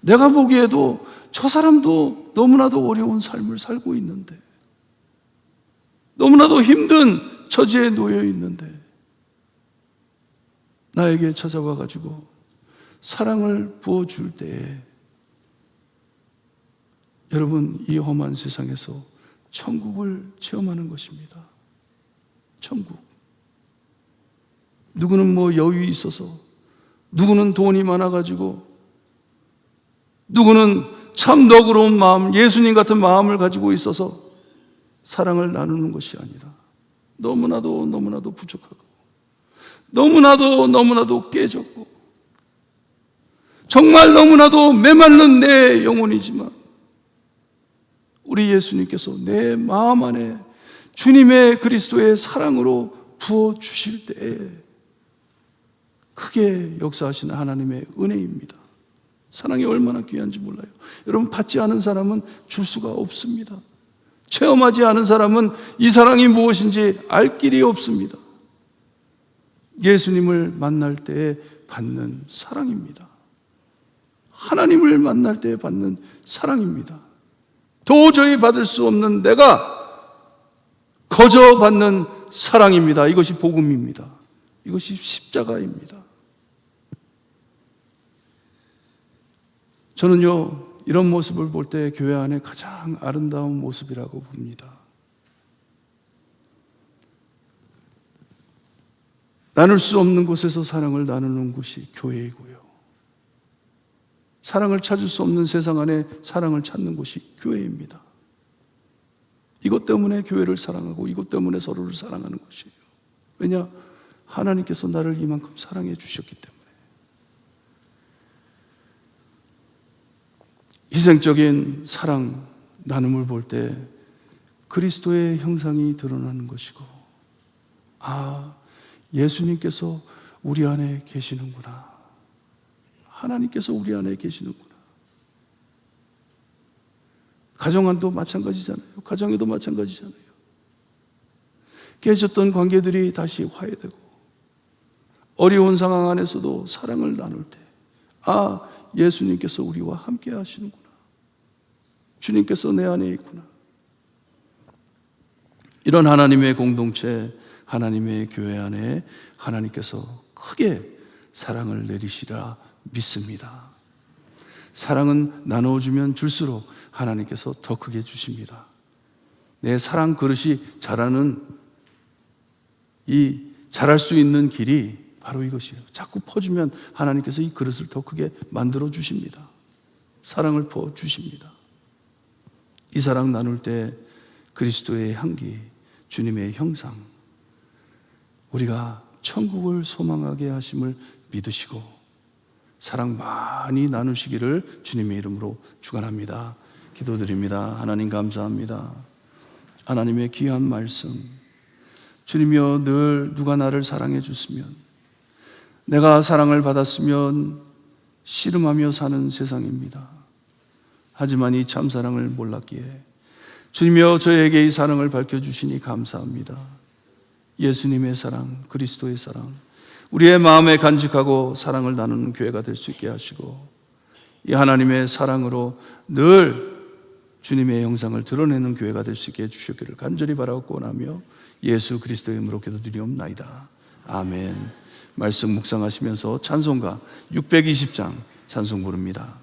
내가 보기에도 저 사람도 너무나도 어려운 삶을 살고 있는데, 너무나도 힘든 처지에 놓여 있는데 나에게 찾아와가지고 사랑을 부어줄 때에 여러분, 이 험한 세상에서 천국을 체험하는 것입니다. 천국. 누구는 여유 있어서, 누구는 돈이 많아가지고, 누구는 참 너그러운 마음, 예수님 같은 마음을 가지고 있어서 사랑을 나누는 것이 아니라 너무나도 부족하고 너무나도 깨졌고 정말 너무나도 메마른 내 영혼이지만 우리 예수님께서 내 마음 안에 주님의 그리스도의 사랑으로 부어주실 때에 크게 역사하시는 하나님의 은혜입니다. 사랑이 얼마나 귀한지 몰라요. 여러분, 받지 않은 사람은 줄 수가 없습니다. 체험하지 않은 사람은 이 사랑이 무엇인지 알 길이 없습니다. 예수님을 만날 때에 받는 사랑입니다. 하나님을 만날 때 받는 사랑입니다. 도저히 받을 수 없는 내가 거저 받는 사랑입니다. 이것이 복음입니다. 이것이 십자가입니다. 저는요, 이런 모습을 볼 때 교회 안에 가장 아름다운 모습이라고 봅니다. 나눌 수 없는 곳에서 사랑을 나누는 곳이 교회이고요. 사랑을 찾을 수 없는 세상 안에 사랑을 찾는 곳이 교회입니다. 이것 때문에 교회를 사랑하고 이것 때문에 서로를 사랑하는 것이에요. 왜냐? 하나님께서 나를 이만큼 사랑해 주셨기 때문에. 희생적인 사랑 나눔을 볼 때 그리스도의 형상이 드러나는 것이고, 아, 예수님께서 우리 안에 계시는구나. 하나님께서 우리 안에 계시는구나. 가정 안도 마찬가지잖아요. 가정에도 마찬가지잖아요. 깨졌던 관계들이 다시 화해되고, 어려운 상황 안에서도 사랑을 나눌 때, 아, 예수님께서 우리와 함께 하시는구나. 주님께서 내 안에 있구나. 이런 하나님의 공동체, 하나님의 교회 안에 하나님께서 크게 사랑을 내리시라 믿습니다. 사랑은 나눠주면 줄수록 하나님께서 더 크게 주십니다. 내 사랑 그릇이 자랄 수 있는 길이 바로 이것이에요. 자꾸 퍼주면 하나님께서 이 그릇을 더 크게 만들어 주십니다. 사랑을 퍼 주십니다. 이 사랑 나눌 때 그리스도의 향기, 주님의 형상, 우리가 천국을 소망하게 하심을 믿으시고 사랑 많이 나누시기를 주님의 이름으로 축원합니다. 기도드립니다. 하나님 감사합니다. 하나님의 귀한 말씀, 주님이여, 늘 누가 나를 사랑해 줬으면, 내가 사랑을 받았으면 씨름하며 사는 세상입니다. 하지만 이 참사랑을 몰랐기에 주님이여, 저에게 이 사랑을 밝혀주시니 감사합니다. 예수님의 사랑, 그리스도의 사랑, 우리의 마음에 간직하고 사랑을 나누는 교회가 될 수 있게 하시고, 이 하나님의 사랑으로 늘 주님의 형상을 드러내는 교회가 될 수 있게 해주시기를 간절히 바라고 원하며 예수 그리스도의 이름으로 기도드리옵나이다. 아멘. 말씀 묵상하시면서 찬송가 620장 찬송 부릅니다.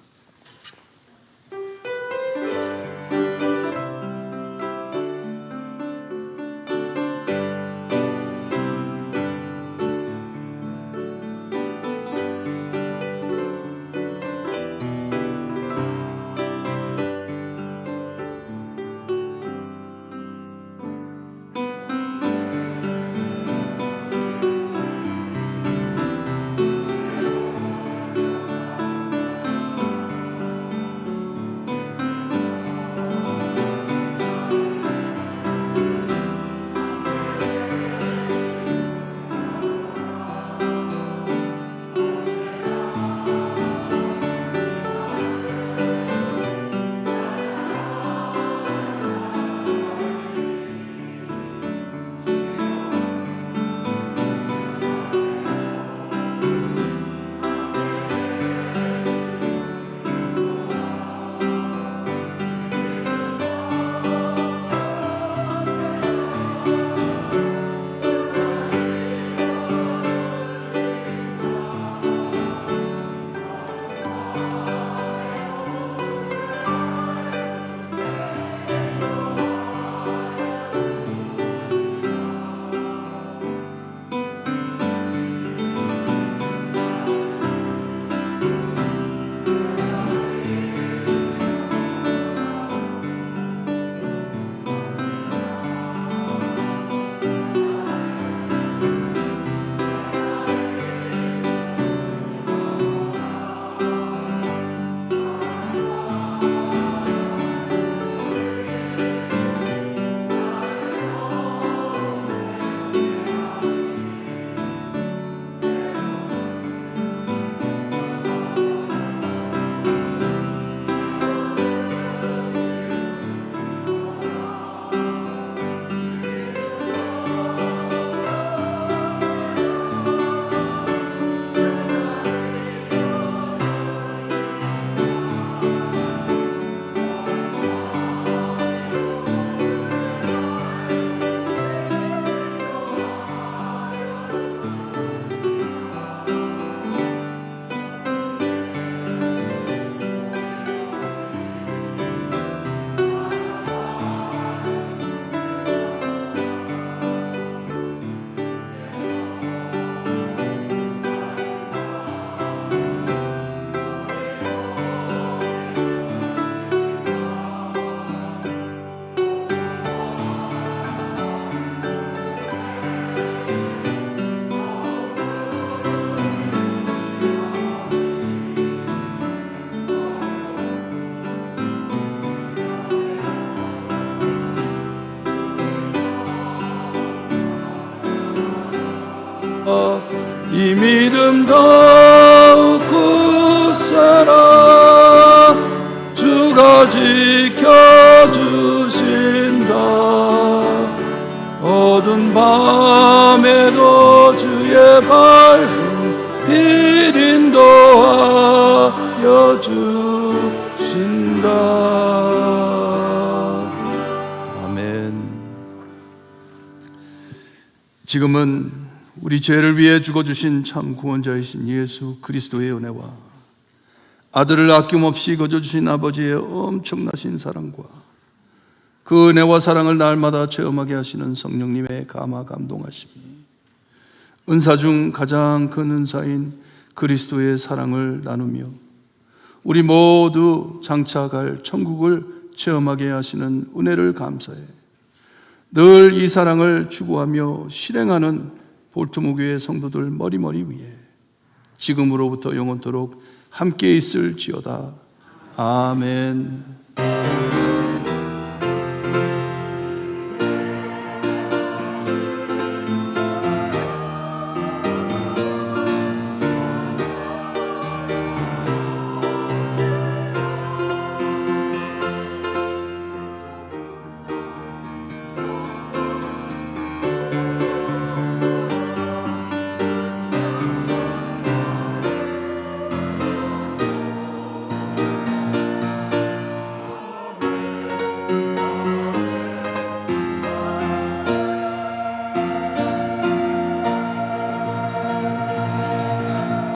지금 더욱 굳세라. 주가 지켜주신다. 어두운 밤에도 주의 밝은 빛 인도하여 주신다. 아멘. 지금은 우리 죄를 위해 죽어주신 참 구원자이신 예수 그리스도의 은혜와 아들을 아낌없이 거저주신 아버지의 엄청나신 사랑과 그 은혜와 사랑을 날마다 체험하게 하시는 성령님의 감화 감동하심이 은사 중 가장 큰 은사인 그리스도의 사랑을 나누며 우리 모두 장차 갈 천국을 체험하게 하시는 은혜를 감사해 늘 이 사랑을 추구하며 실행하는 볼트모교회 성도들 머리머리 위에 지금으로부터 영원토록 함께 있을지어다. 아멘.